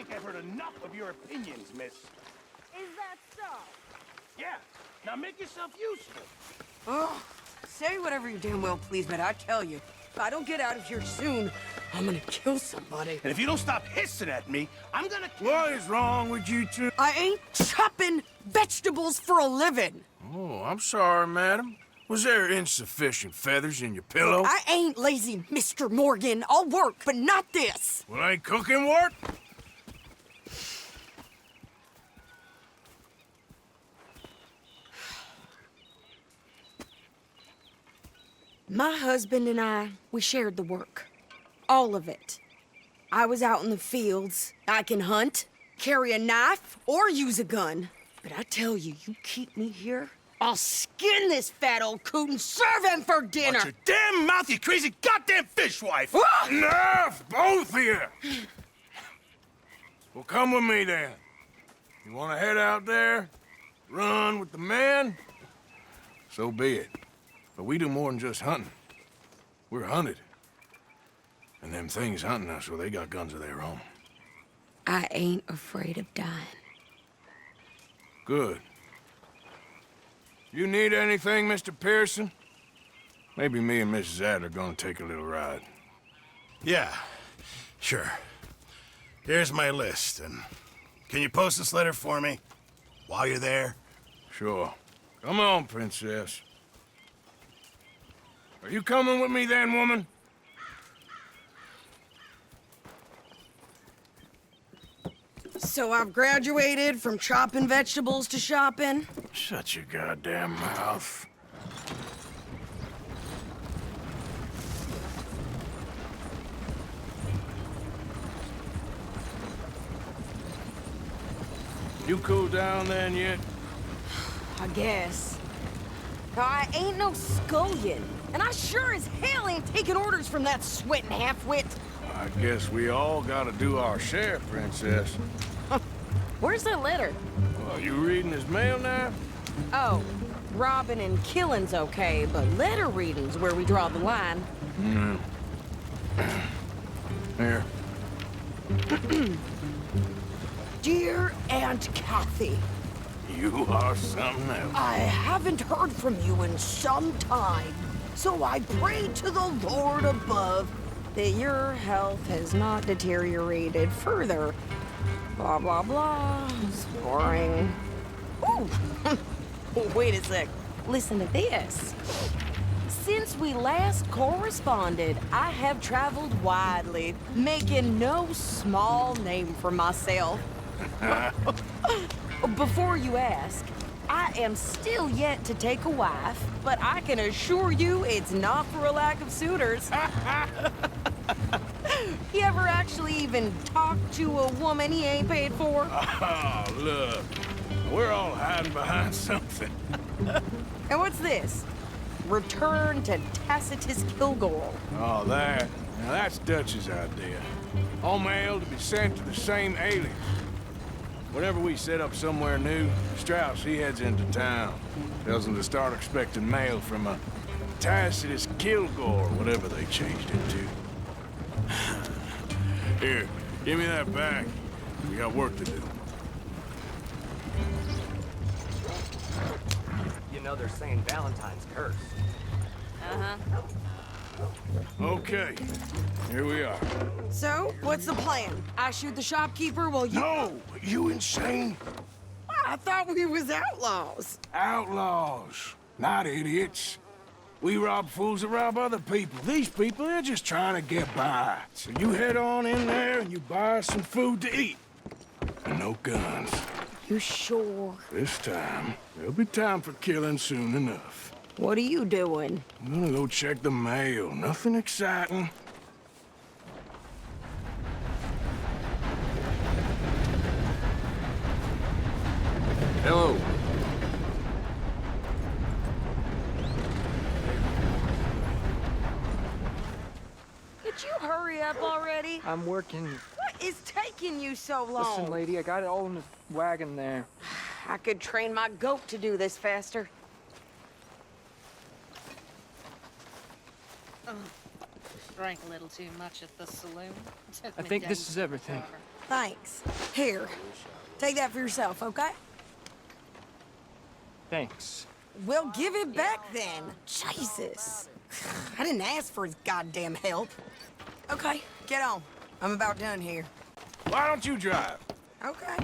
think I've heard enough of your opinions, miss. Is that so? Yeah, now make yourself useful. Oh, say whatever you damn well please, but I tell you, if I don't get out of here soon, I'm gonna kill somebody. And if you don't stop hissing at me, I'm gonna kill What is wrong with you two? I ain't chopping vegetables for a living. Oh, I'm sorry, madam. Was there insufficient feathers in your pillow? I ain't lazy, Mr. Morgan. I'll work, but not this. Well, ain't cooking work? My husband and I, we shared the work. All of it. I was out in the fields. I can hunt, carry a knife, or use a gun. But I tell you, you keep me here, I'll skin this fat old coot and serve him for dinner. Watch your damn mouth, you crazy goddamn fishwife! Enough, both of you! Well, come with me then. You want to head out there, run with the men? So be it. But we do more than just hunting. We're hunted. And them things hunting us, well, they got guns of their own. I ain't afraid of dying. Good. You need anything, Mr. Pearson? Maybe me and Mrs. Adler gonna take a little ride. Yeah, sure. Here's my list, and can you post this letter for me while you're there? Sure. Come on, Princess. Are you coming with me then, woman? So I've graduated from chopping vegetables to shopping. Shut your goddamn mouth. You cool down then yet? I guess. I ain't no scullion, and I sure as hell ain't taking orders from that sweating half-wit. I guess we all gotta do our share, Princess. Where's that letter? Well, you reading his mail now? Oh, robbing and killing's okay, but letter reading's where we draw the line. Here. Dear Aunt Kathy, You are something else. I haven't heard from you in some time, so I pray to the Lord above that your health has not deteriorated further. Blah, blah, blah. It's boring. Ooh! Wait a sec. Listen to this. Since we last corresponded, I have traveled widely, making no small name for myself. Before you ask, I am still yet to take a wife, but I can assure you it's not for a lack of suitors. He ever actually even talked to a woman he ain't paid for? Oh, look. We're all hiding behind something. And what's this? Return to Tacitus Kilgore. Oh, that. Now, that's Dutch's idea. All mail to be sent to the same alias. Whenever we set up somewhere new, Strauss, he heads into town. Tells them to start expecting mail from a Tacitus Kilgore, whatever they changed it to. Here, give me that back. We got work to do. You know they're saying Valentine's cursed. Uh-huh. Okay, here we are. So, what's the plan? I shoot the shopkeeper while you... No! You insane? I thought we was outlaws. Outlaws, not idiots. We rob fools that rob other people. These people, they're just trying to get by. So you head on in there and you buy us some food to eat. And no guns. You sure? This time, there'll be time for killing soon enough. What are you doing? I'm gonna go check the mail. Nothing exciting. Hello. Could you hurry up already? I'm working. What is taking you so long? Listen, lady, I got it all in the wagon there. I could train my goat to do this faster. Drank a little too much at the saloon. Took I me think this days is to everything. recover. Thanks. Here, take that for yourself, okay? Thanks. Well, give it back then. Jesus. I didn't ask for his goddamn help. Okay, get on. I'm about done here. Why don't you drive? Okay.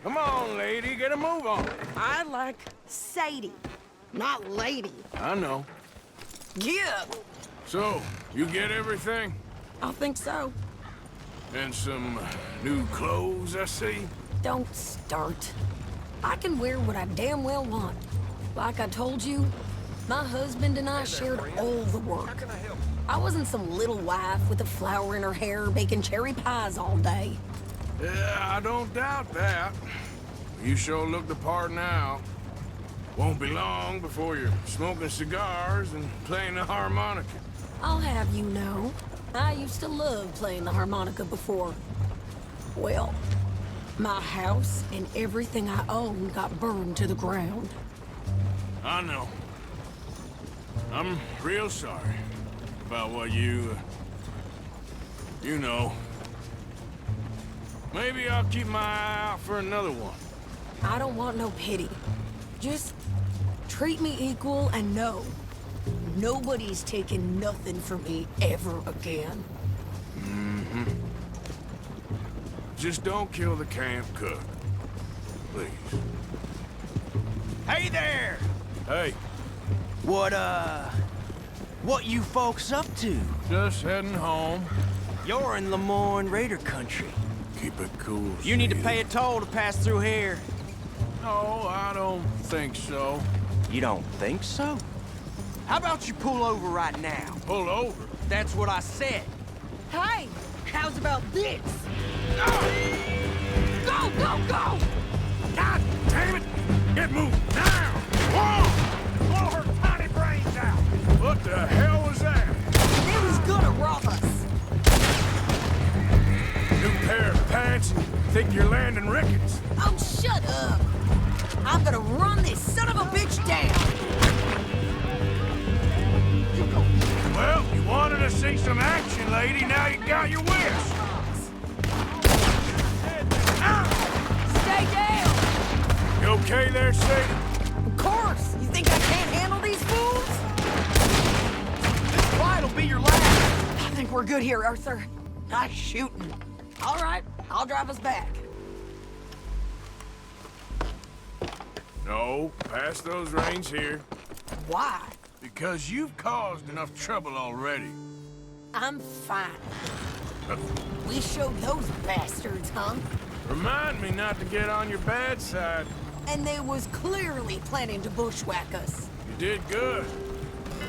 Come on, lady, get a move on. I like Sadie, not lady. I know. Yeah, So, you get everything? I think so. And some new clothes, I see? Don't start. I can wear what I damn well want. Like I told you, my husband and I shared all the work. I wasn't some little wife with a flower in her hair baking cherry pies all day. Yeah, I don't doubt that. You sure look the part now. Won't be long before you're smoking cigars and playing the harmonica. I'll have you know, I used to love playing the harmonica before. Well, my house and everything I owned got burned to the ground. I know. I'm real sorry about what you know. Maybe I'll keep my eye out for another one. I don't want no pity. Just treat me equal and know nobody's taking nothing from me ever again. Just don't kill the camp cook. Please. Hey there! Hey, What you folks up to? just heading home. You're in Lemoyne Raider country. Keep it cool, You need to Sadie. pay a toll to pass through here. No, I don't think so. You don't think so? How about you pull over right now? Pull over. That's what I said. Hey, how's about this? Go, go, go! God damn it! Get moving now! Whoa! Blow her tiny brains out! What the hell was that? He was gonna rob us. New pair of pants and think you're landing rickets. Oh, shut up. I'm gonna run this son of a bitch down. Well, you wanted to see some action, lady. Now you got your wish. Stay down. You okay there, Sadie? Of course. You think I can't handle these fools? This ride'll be your last. I think we're good here, Arthur. Nice shooting. All right, I'll drive us back. No, pass those reins here. Why? Because you've caused enough trouble already. I'm fine. We showed those bastards, huh? Remind me not to get on your bad side. And they was clearly planning to bushwhack us. You did good.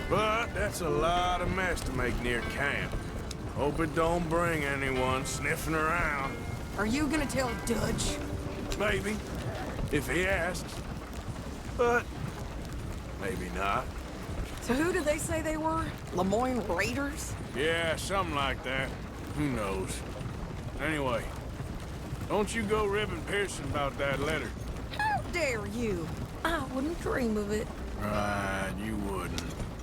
But that's a lot of mess to make near camp. Hope it don't bring anyone sniffing around. Are you gonna tell Dutch? Maybe, if he asks. But maybe not. So who did they say they were? Lemoyne Raiders? Yeah, something like that. Who knows? Anyway, don't you go ribbing Pearson about that letter. How dare you? I wouldn't dream of it. Right, you wouldn't.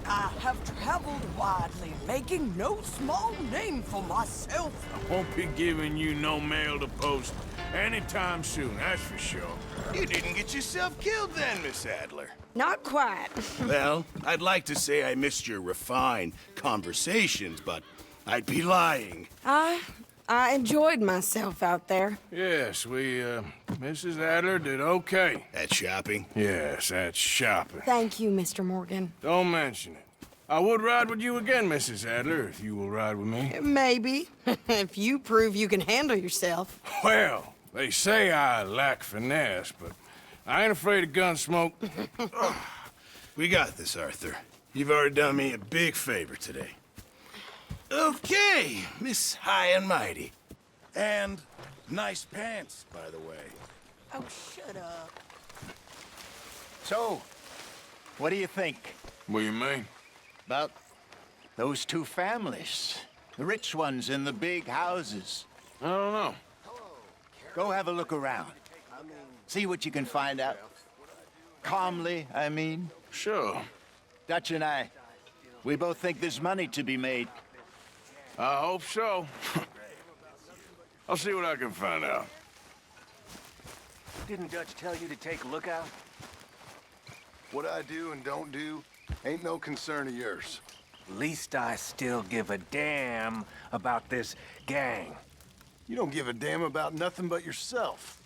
I have traveled widely, making no small name for myself. I won't be giving you no mail to post anytime soon, that's for sure. You didn't get yourself killed then, Miss Adler. Not quite. Well, I'd like to say I missed your refined conversations, but I'd be lying. I enjoyed myself out there. Yes, Mrs. Adler did okay. At shopping? Yes, that's shopping. Thank you, Mr. Morgan. Don't mention it. I would ride with you again, Mrs. Adler, if you will ride with me. Maybe, if you prove you can handle yourself. Well, they say I lack finesse, but I ain't afraid of gun smoke. We got this, Arthur. You've already done me a big favor today. Okay, Miss High and Mighty. And nice pants, by the way. Oh, shut up. So, what do you think What do you mean? about those two families? The rich ones in the big houses. I don't know. Go have a look around. See what you can find out. Calmly, I mean. Sure. Dutch and I, we both think there's money to be made. I hope so. I'll see what I can find out. Didn't Dutch tell you to take a look out? What I do and don't do ain't no concern of yours. At least I still give a damn about this gang. You don't give a damn about nothing but yourself.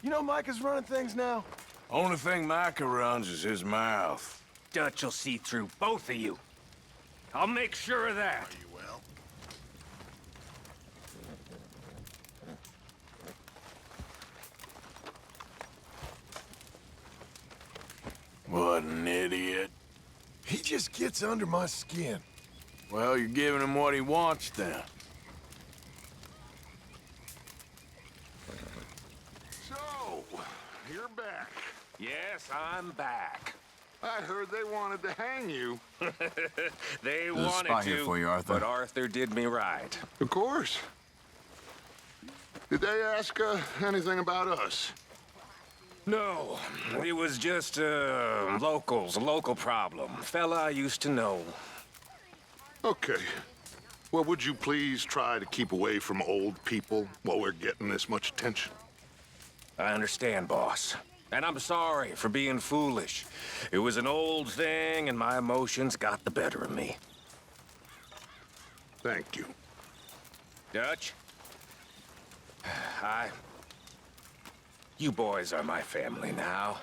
You know Micah's running things now? Only thing Micah runs is his mouth. Dutch will see through both of you. I'll make sure of that. You will? What an idiot. He just gets under my skin. Well, you're giving him what he wants then. So, you're back. Yes, I'm back. I heard they wanted to hang you. They There's a wanted spot to, here for you, Arthur. but Arthur did me right. Of course. Did they ask anything about us? No, it was just locals, a local problem. Fella I used to know. Okay. Well, would you please try to keep away from old people while we're getting this much attention? I understand, boss. And I'm sorry for being foolish. It was an old thing, and my emotions got the better of me. Thank you. Dutch? You boys are my family now.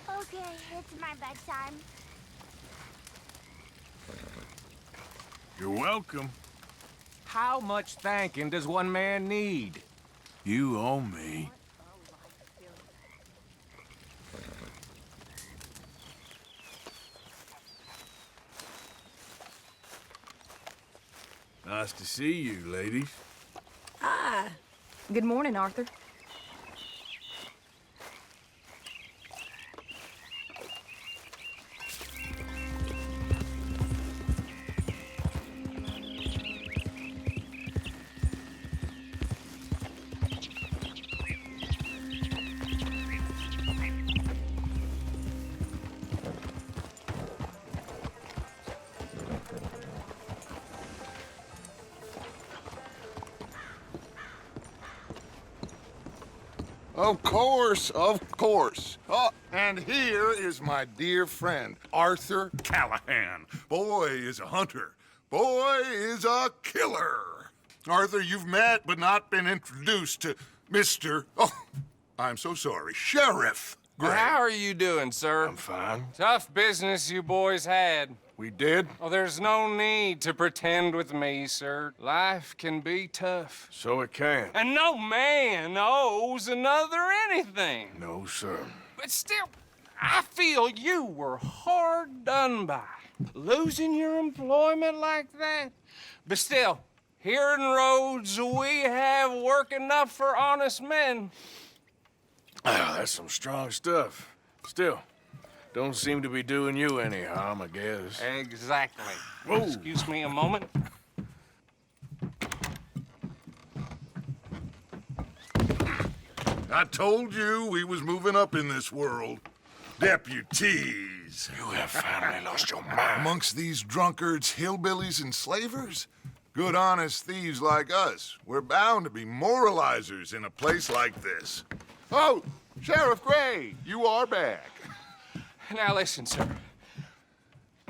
Okay, it's my bedtime. You're welcome. How much thanking does one man need? You owe me. Nice to see you, ladies. Good morning, Arthur. Of course, of course. Oh, and here is my dear friend, Arthur Callahan. Boy is a hunter. Boy is a killer. Arthur, you've met but not been introduced to Mr. Oh, I'm so sorry, Sheriff Gray. How are you doing, sir? I'm fine. Tough business you boys had. We did? Oh, there's no need to pretend with me, sir. Life can be tough. So it can. And no man owes another anything. No, sir. But still, I feel you were hard done by. Losing your employment like that. But still, here in Rhodes, we have work enough for honest men. Ah, that's some strong stuff. Still, don't seem to be doing you any harm, I guess. Exactly. Whoa. Excuse me a moment. I told you we was moving up in this world. Deputies. You have finally lost your mind. Amongst these drunkards, hillbillies, and slavers? Good, honest thieves like us. We're bound to be moralizers in a place like this. Oh, Sheriff Gray, you are back. Now listen, sir.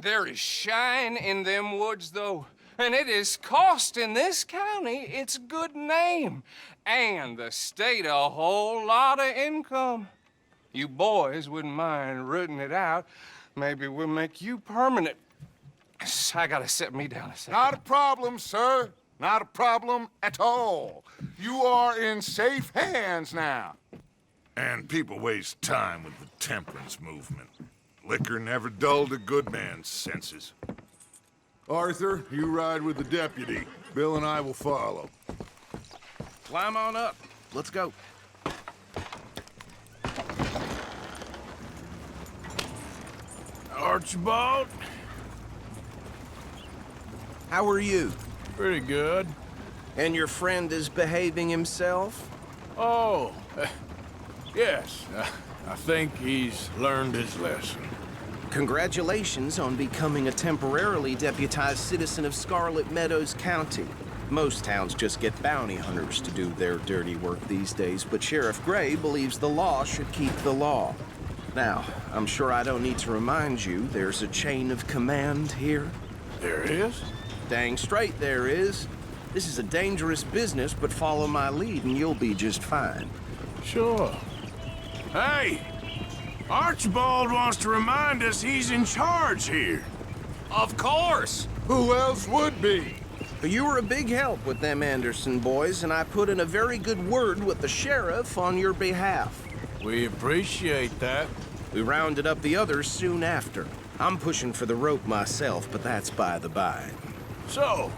There is shine in them woods, though, and it is costing this county its good name and the state a whole lot of income. You boys wouldn't mind rooting it out. Maybe we'll make you permanent. I gotta sit me down a second. Not a problem, sir. Not a problem at all. You are in safe hands now. And people waste time with the temperance movement. Liquor never dulled a good man's senses. Arthur, you ride with the deputy. Bill and I will follow. Climb on up. Let's go. Archibald? How are you? Pretty good. And your friend is behaving himself? Yes. I think he's learned his lesson. Congratulations on becoming a temporarily deputized citizen of Scarlett Meadows County. Most towns just get bounty hunters to do their dirty work these days, but Sheriff Gray believes the law should keep the law. Now, I'm sure I don't need to remind you there's a chain of command here. There is? Dang straight there is. This is a dangerous business, but follow my lead and you'll be just fine. Sure. Hey! Archibald wants to remind us he's in charge here. Of course! Who else would be? You were a big help with them Anderson boys, and I put in a very good word with the sheriff on your behalf. We appreciate that. We rounded up the others soon after. I'm pushing for the rope myself, but that's by the by. So,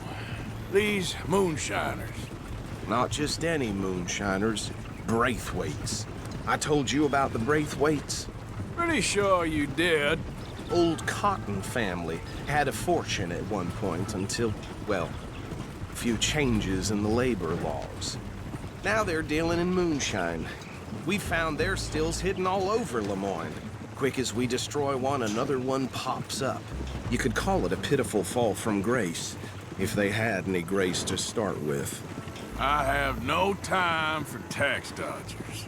these moonshiners. Not just any moonshiners, Braithwaites. I told you about the Braithwaites? Pretty sure you did. Old Cotton family had a fortune at one point until, well, a few changes in the labor laws. Now they're dealing in moonshine. We found their stills hidden all over Lemoyne. Quick as we destroy one, another one pops up. You could call it a pitiful fall from grace, if they had any grace to start with. I have no time for tax dodgers.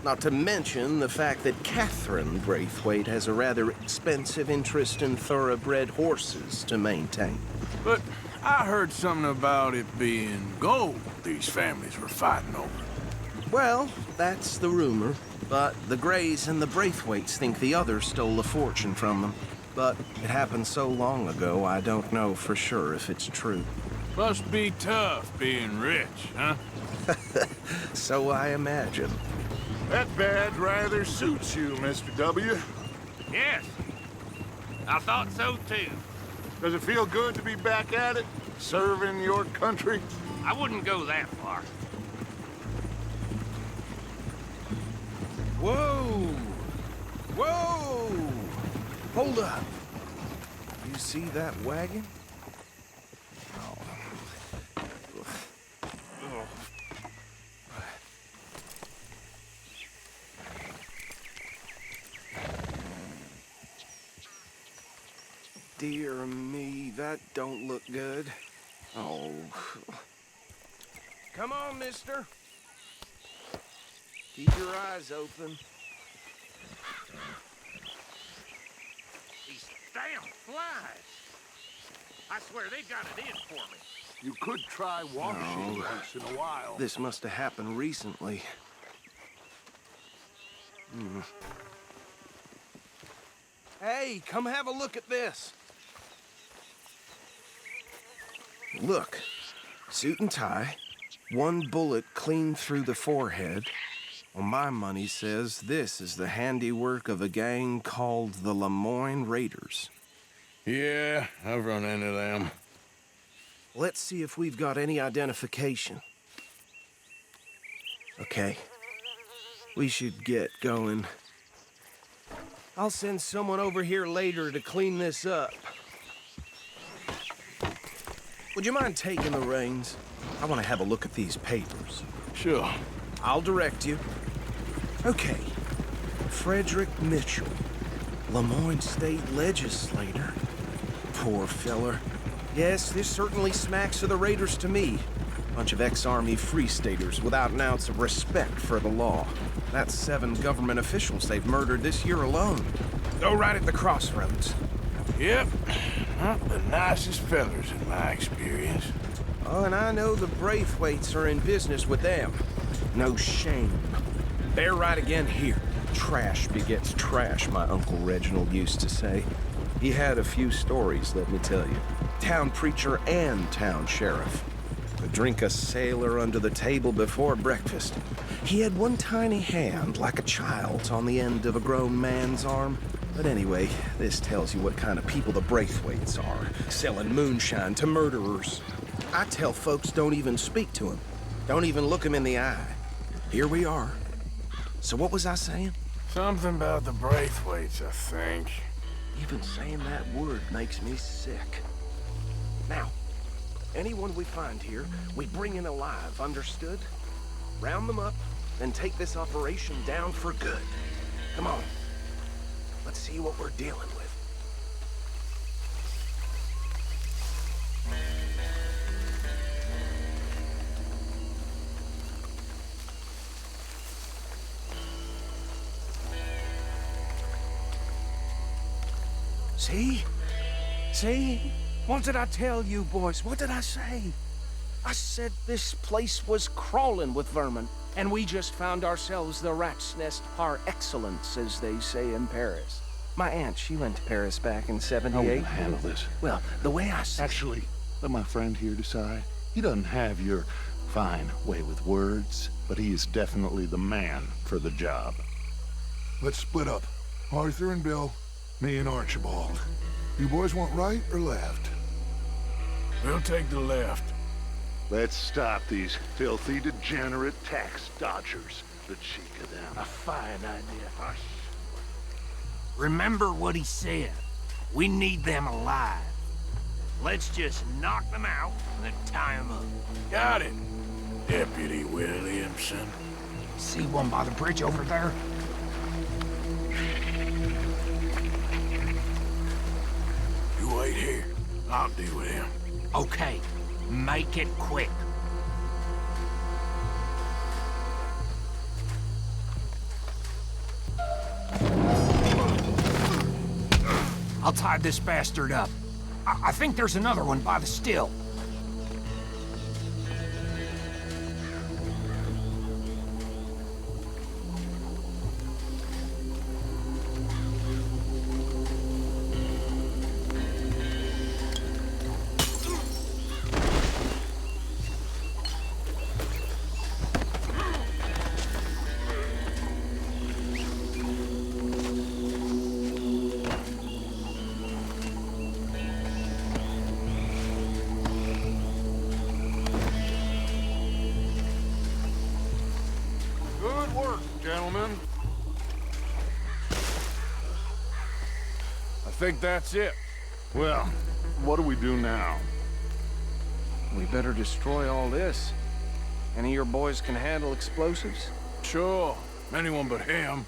Not to mention the fact that Catherine Braithwaite has a rather expensive interest in thoroughbred horses to maintain. But I heard something about it being gold these families were fighting over. Well, that's the rumor. But the Grays and the Braithwaites think the others stole a fortune from them. But it happened so long ago, I don't know for sure if it's true. Must be tough being rich, huh? So I imagine. That badge rather suits you, Mr. W. Yes. I thought so, too. Does it feel good to be back at it, serving your country? I wouldn't go that far. Whoa! Whoa! Hold up. You see that wagon? Dear me, that don't look good. Oh. Come on, mister. Keep your eyes open. These damn flies. I swear they got it in for me. You could try washing once in a while. This must have happened recently. Hey, come have a look at this. Look, suit and tie, one bullet clean through the forehead. Well, my money says this is the handiwork of a gang called the Lemoyne Raiders. Yeah, I've run into them. Let's see if we've got any identification. Okay. We should get going. I'll send someone over here later to clean this up. Would you mind taking the reins? I want to have a look at these papers. Sure. I'll direct you. Okay. Frederick Mitchell, Lemoyne State Legislator. Poor feller. Yes, this certainly smacks of the Raiders to me. Bunch of ex-Army Free Staters without an ounce of respect for the law. That's 7 government officials they've murdered this year alone. Go right at the crossroads. Yep. Not the nicest fellers in my experience. Oh, and I know the Braithwaites are in business with them. No shame. They're right again here. Trash begets trash, my Uncle Reginald used to say. He had a few stories, let me tell you. Town preacher and town sheriff. Could drink a sailor under the table before breakfast. He had one tiny hand, like a child's, on the end of a grown man's arm. But anyway, this tells you what kind of people the Braithwaites are, selling moonshine to murderers. I tell folks don't even speak to him. Don't even look him in the eye. Here we are. So what was I saying? Something about the Braithwaites, I think. Even saying that word makes me sick. Now, anyone we find here, we bring in alive, understood? Round them up, then take this operation down for good. Come on. Let's see what we're dealing with. See? See? What did I tell you, boys? What did I say? I said this place was crawling with vermin, and we just found ourselves the rat's nest par excellence, as they say in Paris. My aunt, she went to Paris back in '78. How will you handle this? Well, the way I see... Actually, let my friend here decide. He doesn't have your fine way with words, but he is definitely the man for the job. Let's split up. Arthur and Bill, me and Archibald. You boys want right or left? We'll take the left. Let's stop these filthy, degenerate tax dodgers. The cheek of them. A fine idea. Hush. Remember what he said. We need them alive. Let's just knock them out and then tie them up. Got it, Deputy Williamson. See one by the bridge over there? You wait here. I'll deal with him. Okay, make it quick. I'll tie this bastard up. I think there's another one by the still. Good work, gentlemen. I think that's it. Well, what do we do now? We better destroy all this. Any of your boys can handle explosives? Sure. Anyone but him.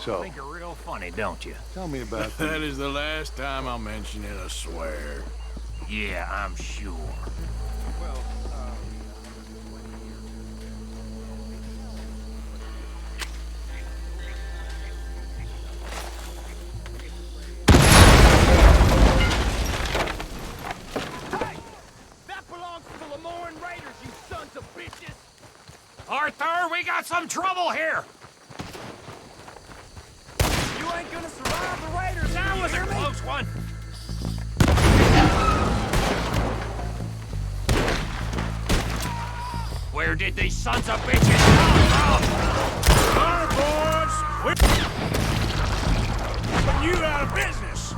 So, Think you're real funny, don't you? tell me about That is the last time I'll mention it, I swear. Yeah, I'm sure. That belongs to the Lemoyne Raiders, you sons of bitches! Arthur, we got some trouble here! You ain't gonna survive the Raiders, That you was a hear me? close one! Where did these sons of bitches come from? All right, boys! We're putting you out of business!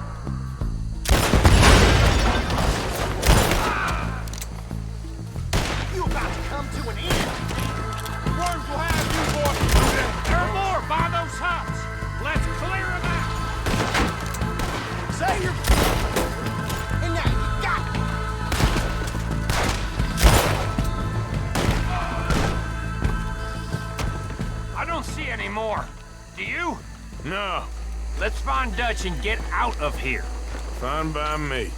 You about to come to an end! Worms will have you, boys! There are more by those huts! Let's clear them out! Say your... And now you got it! I don't see any more. Do you? No, Let's find Dutch and get out of here. fine by me.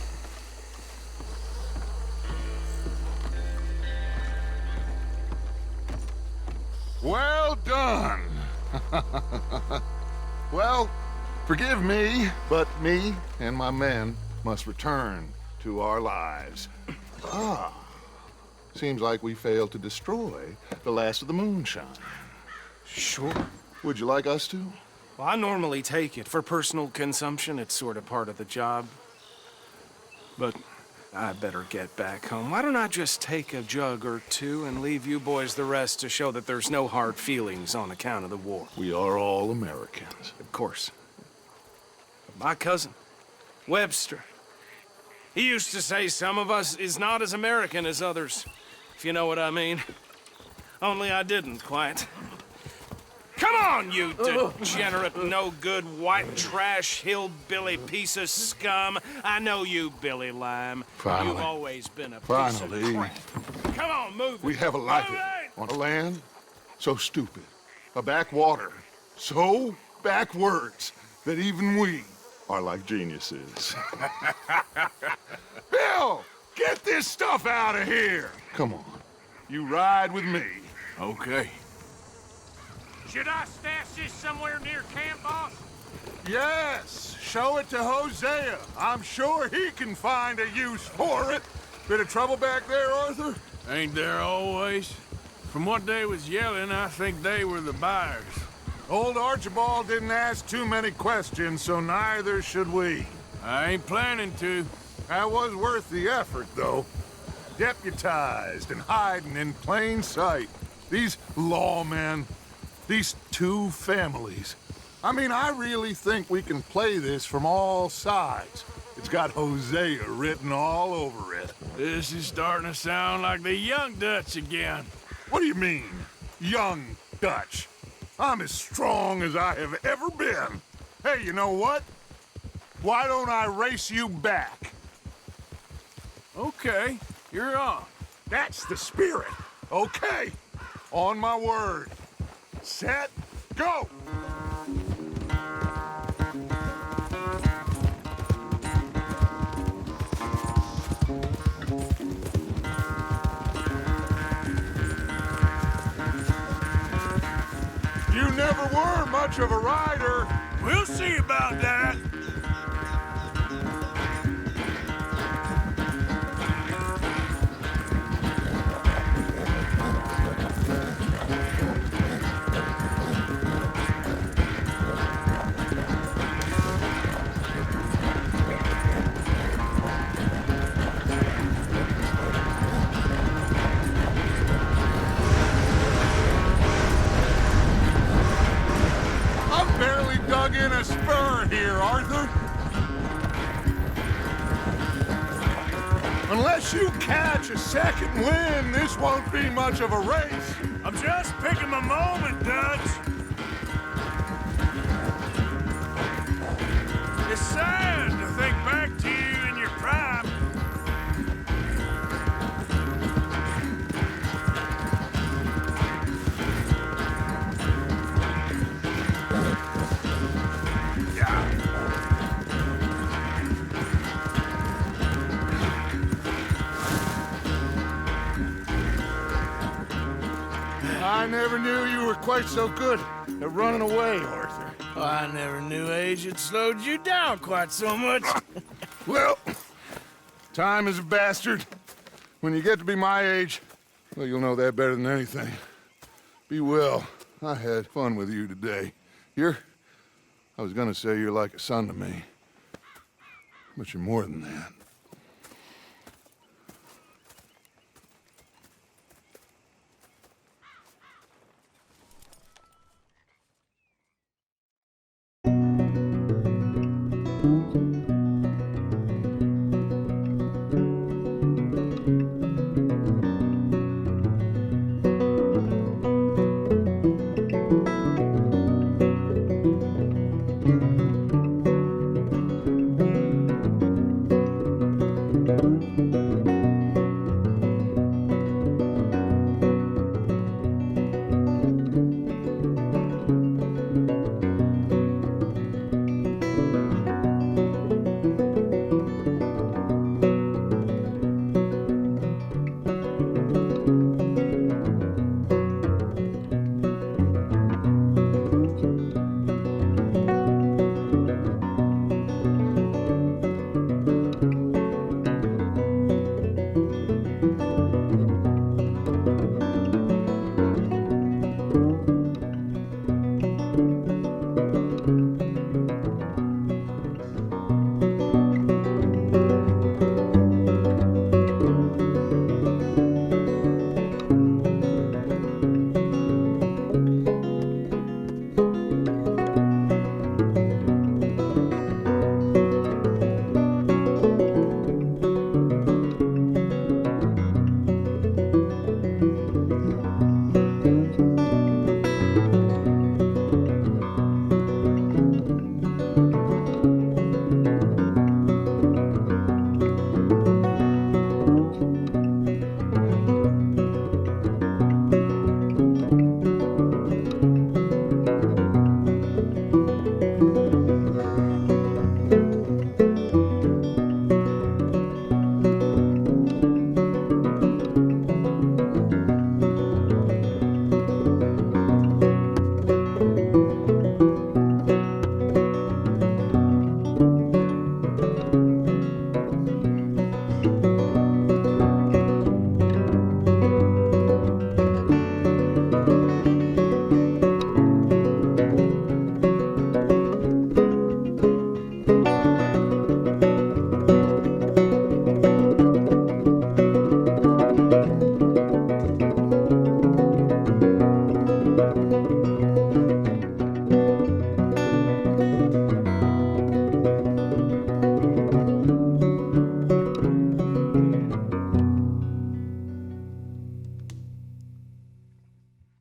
Well done. Well, forgive me, but me and my men must return to our lives. Seems like we failed to destroy the last of the moonshine. Sure. Would you like us to? Well, I normally take it. For personal consumption, it's sort of part of the job. But I better get back home. Why don't I just take a jug or two and leave you boys the rest to show that there's no hard feelings on account of the war? We are all Americans. Of course. But my cousin, Webster, he used to say some of us is not as American as others, if you know what I mean. Only I didn't quite. Come on, you degenerate, no-good, white trash, hillbilly piece of scum. I know you, Billy Lime. Finally. You've always been a piece Finally. of crap. Come on, move it. We have a life Move it! on a land so stupid, a backwater so backwards that even we are like geniuses. Bill, get this stuff out of here. Come on, you ride with me. Okay. Should I stash this somewhere near camp, boss? Yes, show it to Hosea. I'm sure he can find a use for it. Bit of trouble back there, Arthur? Ain't there always? From what they was yelling, I think they were the buyers. Old Archibald didn't ask too many questions, so neither should we. I ain't planning to. That was worth the effort, though. Deputized and hiding in plain sight. These lawmen, these two families. I mean, I really think we can play this from all sides. It's got Hosea written all over it. This is starting to sound like the Young Dutch again. What do you mean, young Dutch? I'm as strong as I have ever been. Hey, you know what? Why don't I race you back? Okay, you're on. That's the spirit. Okay, on my word. Set, go! You never were much of a rider. We'll see about that. In a spur here, Arthur. Unless you catch a second wind, this won't be much of a race. I'm just picking my moment, Dutch. It's sad to think back to you in your prime. I never knew you were quite so good at running away, Arthur. I never knew age had slowed you down quite so much. Well, time is a bastard. When you get to be my age, well, you'll know that better than anything. Be well. I had fun with you today. I was gonna say you're like a son to me, but you're more than that.